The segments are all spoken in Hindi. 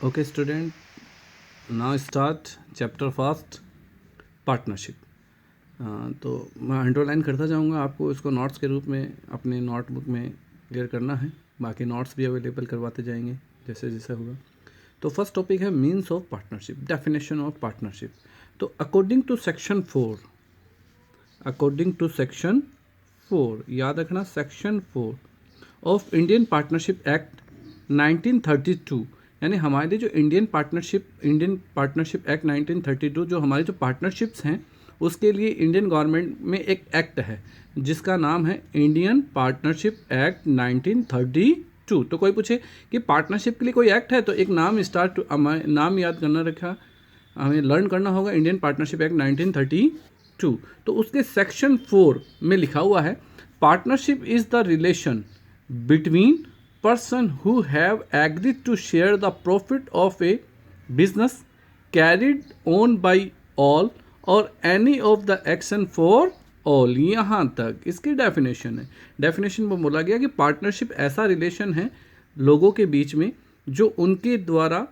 Okay student, now start chapter first partnership. तो मैं अंडरलाइन करता जाऊंगा, आपको इसको नोट्स के रूप में अपने नोटबुक में क्लियर करना है। बाकी नोट्स भी अवेलेबल करवाते जाएंगे जैसे जैसे होगा। तो फर्स्ट टॉपिक है means of partnership, definition of partnership. तो अकॉर्डिंग टू सेक्शन 4 याद रखना, section 4 of Indian partnership act 1932, यानी हमारे जो इंडियन पार्टनरशिप एक्ट 1932 जो हमारे जो पार्टनरशिप्स हैं उसके लिए इंडियन गवर्नमेंट में एक एक्ट है जिसका नाम है इंडियन पार्टनरशिप एक्ट 1932। तो कोई पूछे कि पार्टनरशिप के लिए कोई एक्ट है तो एक नाम याद करना रखा, हमें लर्न करना होगा इंडियन पार्टनरशिप एक्ट 1932। तो उसके सेक्शन 4 में लिखा हुआ है partnership is the relation between person who have agreed to share the profit of a business carried on by all or any of the action for all। यहाँ तक इसकी डेफिनेशन है। डेफिनेशन में बोला गया कि पार्टनरशिप ऐसा रिलेशन है लोगों के बीच में जो उनके द्वारा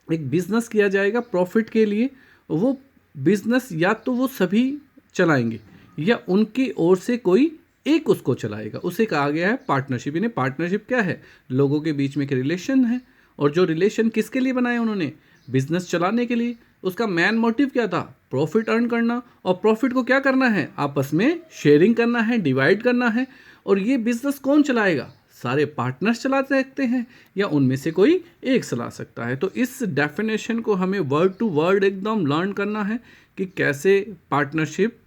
एक बिजनेस किया जाएगा प्रॉफिट के लिए। वो बिजनेस या तो वो सभी चलाएंगे या उनकी ओर से कोई एक उसको चलाएगा, उसे कहा गया है पार्टनरशिप। यानी पार्टनरशिप क्या है, लोगों के बीच में एक रिलेशन है। और जो रिलेशन किसके लिए बनाए उन्होंने, बिजनेस चलाने के लिए। उसका मेन मोटिव क्या था, प्रॉफिट अर्न करना। और प्रॉफिट को क्या करना है, आपस में शेयरिंग करना है, डिवाइड करना है। और ये बिजनेस कौन चलाएगा, सारे पार्टनर्स चला सकते हैं या उनमें से कोई एक चला सकता है। तो इस डेफिनेशन को हमें वर्ड टू वर्ड एकदम लर्न करना है कि कैसे पार्टनरशिप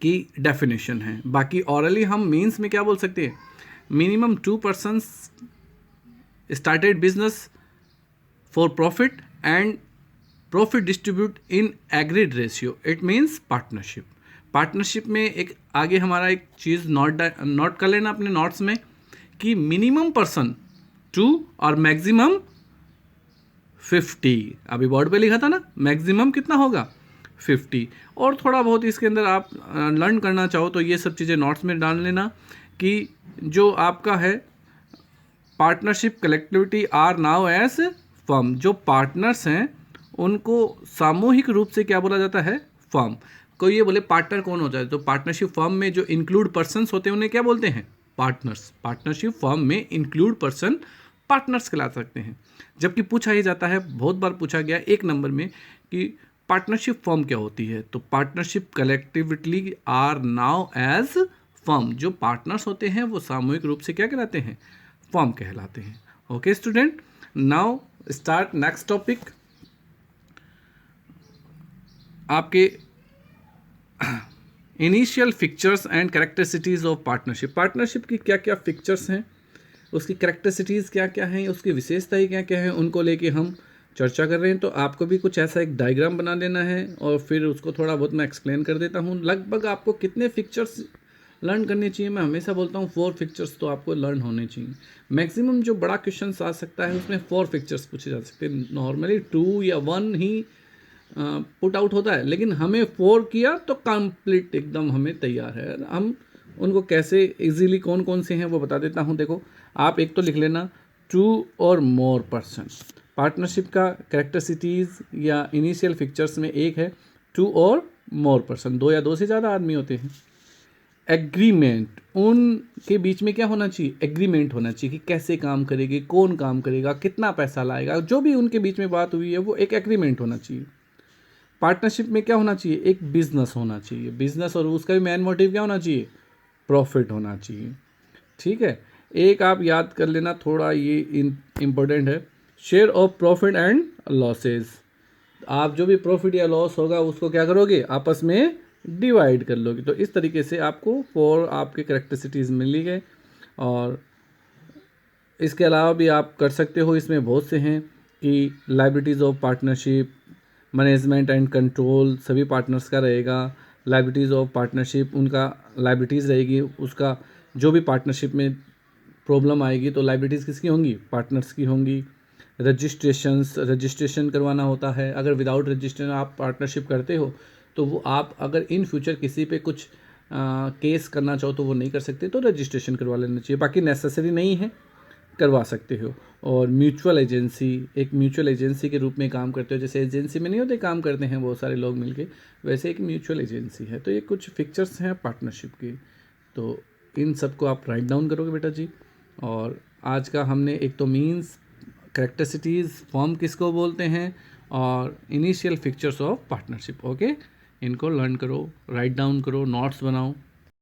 की डेफिनेशन है। बाकी ऑरली हम मीन्स में क्या बोल सकते हैं, minimum 2 persons started business for profit and profit distribute in agreed ratio, it means partnership. Partnership में एक आगे हमारा एक चीज़ नोट कर लेना अपने नोट्स में कि मिनिमम पर्सन 2 और मैक्सिमम 50। अभी बोर्ड पे लिखा था ना, मैक्सिमम कितना होगा 50। और थोड़ा बहुत इसके अंदर आप लर्न करना चाहो तो ये सब चीज़ें नोट्स में डाल लेना कि जो आपका है partnership collectivity are known as firm. जो पार्टनर्स हैं उनको सामूहिक रूप से क्या बोला जाता है, फर्म। कोई ये बोले पार्टनर कौन हो जाए, तो पार्टनरशिप फर्म में जो इंक्लूड पर्सन्स होते हैं उन्हें क्या बोलते हैं, पार्टनर्स। पार्टनरशिप फर्म में इंक्लूड पर्सन पार्टनर्स कहला सकते हैं। जबकि पूछा ही जाता है, बहुत बार पूछा गया 1 नंबर में कि पार्टनरशिप फर्म क्या होती है, तो partnership collectively are known as firm. जो पार्टनर्स होते हैं वो सामूहिक रूप से क्या कहलाते हैं, फर्म कहलाते हैं। Okay student, now start next topic. आपके initial features and characteristics of partnership. Partnership की क्या क्या फीचर्स हैं, उसकी कैरेक्टरिस्टिक्स क्या क्या हैं, उसकी विशेषताएं क्या क्या हैं, उनको लेके हम चर्चा कर रहे हैं। तो आपको भी कुछ ऐसा एक डायग्राम बना लेना है और फिर उसको थोड़ा बहुत मैं एक्सप्लेन कर देता हूँ। लगभग आपको कितने फीचर्स लर्न करने चाहिए, मैं हमेशा बोलता हूँ 4 फीचर्स तो आपको लर्न होने चाहिए। मैक्सिमम जो बड़ा क्वेश्चन आ सकता है उसमें 4 फीचर्स पूछे जा सकते हैं। नॉर्मली 2 या 1 ही पुट आउट होता है, लेकिन हमें 4 किया तो कंप्लीट एकदम हमें तैयार है। हम उनको कैसे इजीली कौन कौन से हैं वो बता देता हूँ। देखो, आप एक तो लिख लेना 2 और मोर पर्सन। पार्टनरशिप का कैरेक्टरिस्टिक्स या इनिशियल फीचर्स में एक है 2 और मोर पर्सन, 2 या 2 से ज़्यादा आदमी होते हैं। एग्रीमेंट, उनके बीच में क्या होना चाहिए, एग्रीमेंट होना चाहिए कि कैसे काम करेंगे, कौन काम करेगा, कितना पैसा लाएगा, जो भी उनके बीच में बात हुई है वो एक एग्रीमेंट होना चाहिए। पार्टनरशिप में क्या होना चाहिए, एक बिजनेस होना चाहिए, बिजनेस, और उसका भी मेन मोटिव क्या होना चाहिए, प्रॉफिट होना चाहिए। ठीक है, एक आप याद कर लेना, थोड़ा ये इम्पोर्टेंट है, share of profit and losses. आप जो भी प्रॉफिट या लॉस होगा उसको क्या करोगे, आपस में डिवाइड कर लोगे। तो इस तरीके से आपको 4 आपके कैरेक्टरिस्टिक्स मिली गए। और इसके अलावा भी आप कर सकते हो, इसमें बहुत से हैं कि liabilities of partnership, management and control सभी पार्टनर्स का रहेगा। लायबिलिटीज़ ऑफ पार्टनरशिप, उनका लायबिलिटीज़ रहेगी, उसका जो भी पार्टनरशिप में प्रॉब्लम आएगी तो लायबिलिटीज़ किसकी होंगी, पार्टनर्स की होंगी। रजिस्ट्रेशन करवाना होता है। अगर विदाउट रजिस्ट्रेशन आप पार्टनरशिप करते हो तो वो आप अगर इन फ्यूचर किसी पे कुछ केस करना चाहो तो वो नहीं कर सकते, तो रजिस्ट्रेशन करवा लेना चाहिए। बाकी नेसेसरी नहीं है, करवा सकते हो। और म्यूचुअल एजेंसी, एक म्यूचुअल एजेंसी के रूप में काम करते हो, जैसे एजेंसी में नहीं होते काम करते हैं बहुत सारे लोग मिलके, वैसे एक म्यूचुअल एजेंसी है। तो ये कुछ फीचर्स हैं पार्टनरशिप के, तो इन सबको आप राइट डाउन करोगे बेटा जी। और आज का हमने एक तो मीन्स, करेक्टरिस्टिकीज़, फॉर्म किसको बोलते हैं, और initial features of partnership. Okay, इनको लर्न करो, राइट डाउन करो, नोट्स बनाओ।